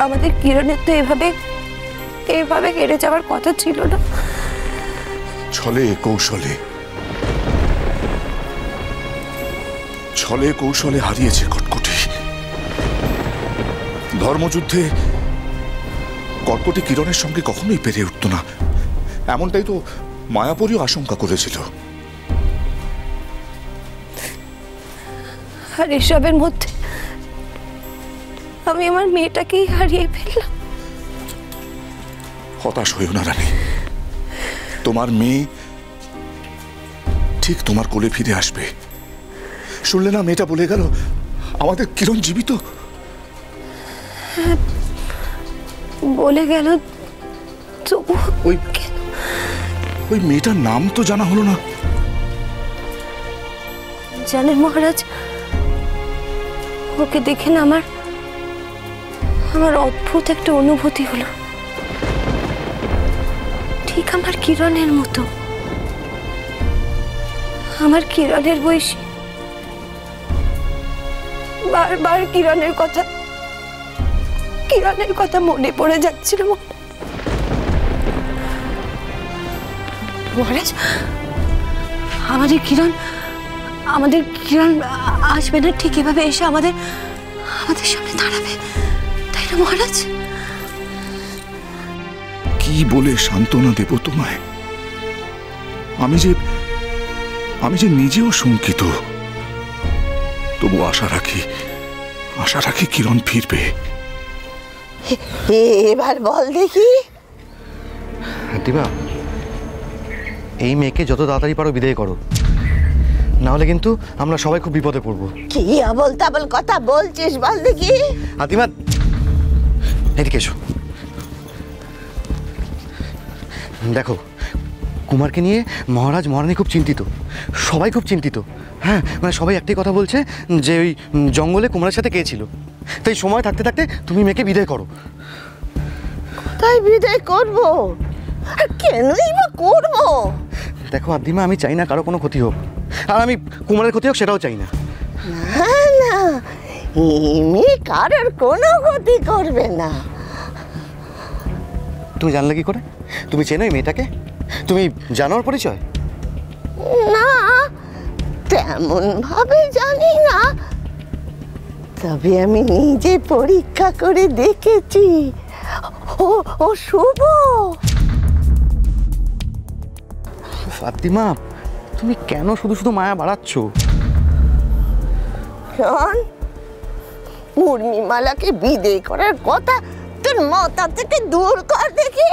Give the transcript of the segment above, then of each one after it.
আমাদের কিরণের তো এভাবে কেড়ে যাওয়ার কথা ছিল না। ছলে কৌশলে হারিয়েছে কটকটি। ধর্মযুদ্ধে কটকটি কিরণের সঙ্গে কখনোই পেরে উঠত না, এমনটাই তো মায়াপুরীও আশঙ্কা করেছিল। আর এসবের মধ্যে আমি আমার মেয়েটাকেই হারিয়ে ফেললাম। হতাশ হইও না রানী, তোমার মেয়ে ঠিক তোমার কোলে ফিরে আসবে। শুনলে না মেয়েটা বলে গেল আমাদের কিরণ জীবিত। বলে গেল, ওই মেয়েটার নাম তো জানা হলো না। জানেন মহারাজ, ওকে দেখে না আমার অদ্ভুত একটা অনুভূতি হলো, ঠিক আমার কিরণের মতো। আমার কিরণের বয়সী। বারবার কিরণের কথা মনে পড়ে যাচ্ছিল। মহারাজ, আমাদের কিরণ আসবে না, ঠিক এভাবে এসে আমাদের সামনে দাঁড়াবে, তাই না মহারাজ? কি বলে সান্ত্বনা দেব তোমায়? আমি যে নিজেও শঙ্কিত, তবু আশা রাখি কিরণ ফিরবে। এবার বল দেখি। দিবা, এই মেয়েকে যত তাড়াতাড়ি পারো বিদায় করো, না হলে কিন্তু আমরা সবাই খুব বিপদে পড়বো। কি আবল তাবল কথা বলছিস বল দেখি। আদিমা, এদিকে এসো। দেখো, কুমারকে নিয়ে মহারাজ মহারানী খুব চিন্তিত, সবাই খুব চিন্তিত। হ্যাঁ, মানে সবাই একটাই কথা বলছে যে ওই জঙ্গলে কুমারের সাথে কে ছিল। তাই সময় থাকতে থাকতে তুমি মেয়েকে বিদায় করো। তাই বিদায় করবো? কেনই বা করবো? দেখো আদিমা, আমি চাই না কারো কোনো ক্ষতি হোক, আর আমি কুমারের ক্ষতি হোক সেটাও চাই না। না না, এমনি কারোর কোনো ক্ষতি করবে না। তুমি জানলে কি করে? তুমি চেনো এই মেয়েটাকে? তুমি জানো ওর পরিচয়? না, তেমন ভাবে জানি না, তবে আমি নিজে পরীক্ষা করে দেখেছি। ও শুভ। ফাতিমা, তুমি কেন শুধু শুধু মায়া বাড়াচ্ছ? শোন, উর্মিমালাকে বিদায় করার কথা তোর মাথা থেকে দূর কর দেখি।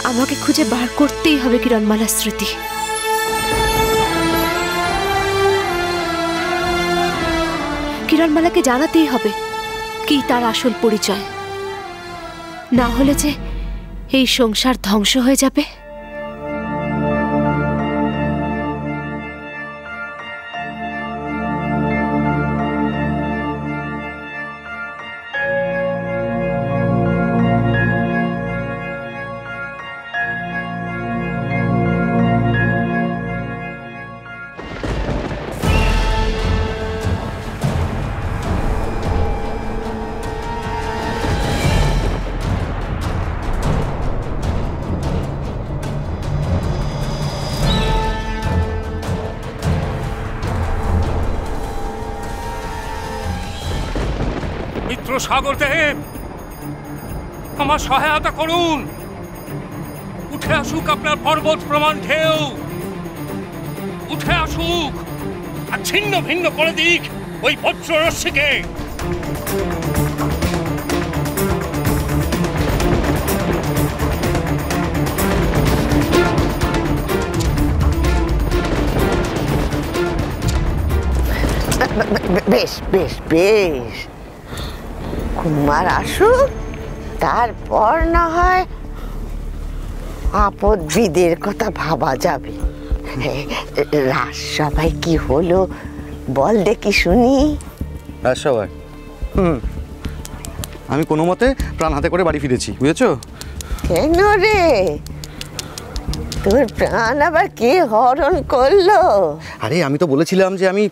আমাকে খুঁজে বার করতেই হবে কিরণমালার স্মৃতি। কিরণমালাকে জানাতেই হবে কি তার আসল পরিচয়, না হলে যে এই সংসার ধ্বংস হয়ে যাবে। সাগরদেব, আমার সহায়তা করুন। উঠে আসুক আপনার পর্বত প্রমাণ ঢেউ। উঠে আসুক আর ছিন্ন ভিন্ন করে দিক ওই বজ্ররশ্মিকে। বেশ বেশ বেশ, কুমার আসুক, তারপর না হয় আপদ বিদের কথা ভাবা যাবে। রাজসভায় কি হলো বল দেখি শুনি। রাজসভায় আমি কোনো মতে প্রাণ হাতে করে বাড়ি ফিরেছি, বুঝেছো? কেন রে, তোর প্রাণ আবার কে হরণ করলো? আরে আমি তো বলেছিলাম যে আমি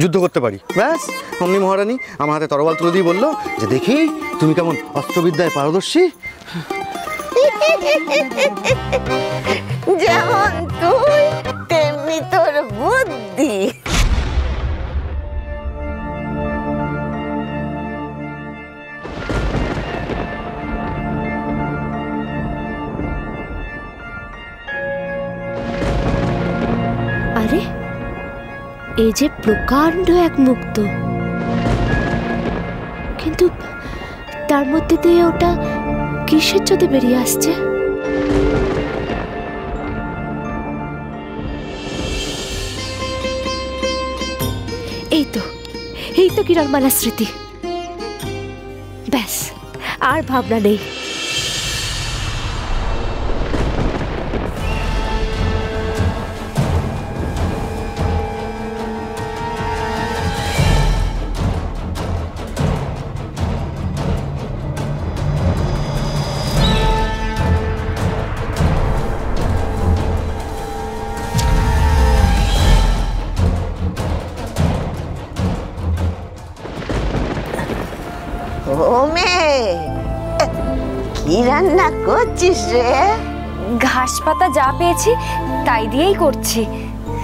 যুদ্ধ করতে পারি, ব্যাস অমনি মহারানী আমার হাতে তরোয়াল তুলে দিয়ে বললো যে দেখি তুমি কেমন অস্ত্রবিদ্যায় পারদর্শী। যেমন তুই তেমনি তোর বুদ্ধি। আরে এই যে প্রকাণ্ড এক মুক্ত, কিন্তু তার মধ্যে দিয়ে ওটা কিসের যদি বেরিয়ে আসছে? এই তো কিরণমালার স্মৃতি। ব্যাস আর ভাবনা নেই। ও মেয়ে, কি রান্না করছিস রে? ঘাস পাতা যা পেয়েছি তাই দিয়েই করছি।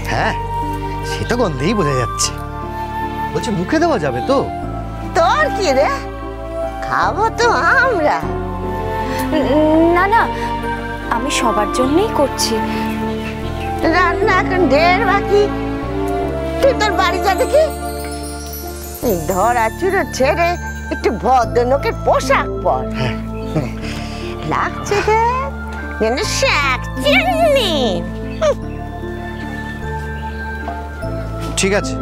হ্যাঁ সে তো গন্ধেই বোঝা যাচ্ছে। বলছি মুখে দেওয়া যাবে তো? তোর কি রে, খাবো তো আমরা। না না, আমি সবার জন্যই করছি। রান্না এখন ঢের বাকি, তুই তোর বাড়ি যা দেখি। এই ধরা চুরো ছেড়ে একটু ভদ্রলোকের পোশাক পর। লাগছে যেন শাক চিনি। ঠিক আছে।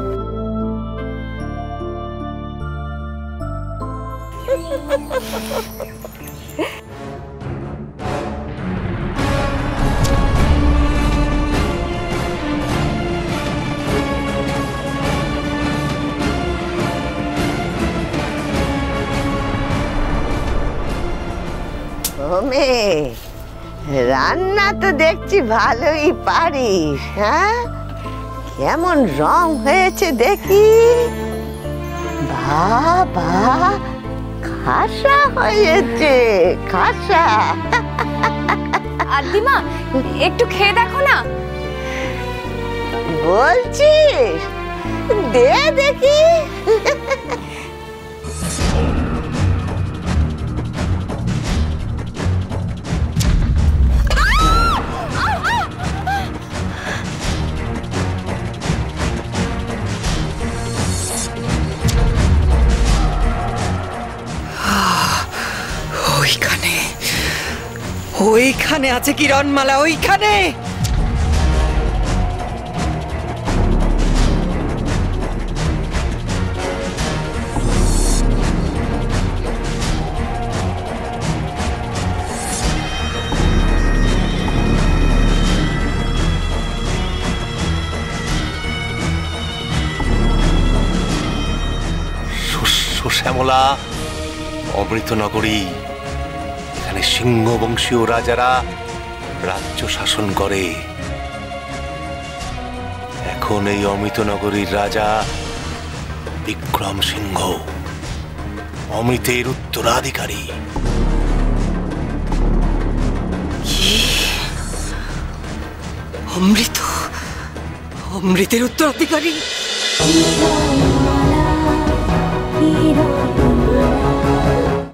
ও মেয়ে, রান্না তো দেখছি ভালোই পারিস। হ্যাঁ, কেমন রং হয়েছে দেখি। বাবা, খাসা হয়েছে, খাসা। আদিমা একটু খেয়ে দেখো না। বলছিস? দে দেখি। ওইখানে আছে কিরণমালা, ওইখানে। শ্যামলা, অমৃতনগরী, এখানে সিংহ বংশীয় রাজারা রাজ্য শাসন করে। এখন এই অমৃতনগরীর রাজা বিক্রম সিংহ, অমৃতের উত্তরাধিকারী। অমৃত, অমৃতের উত্তরাধিকারী।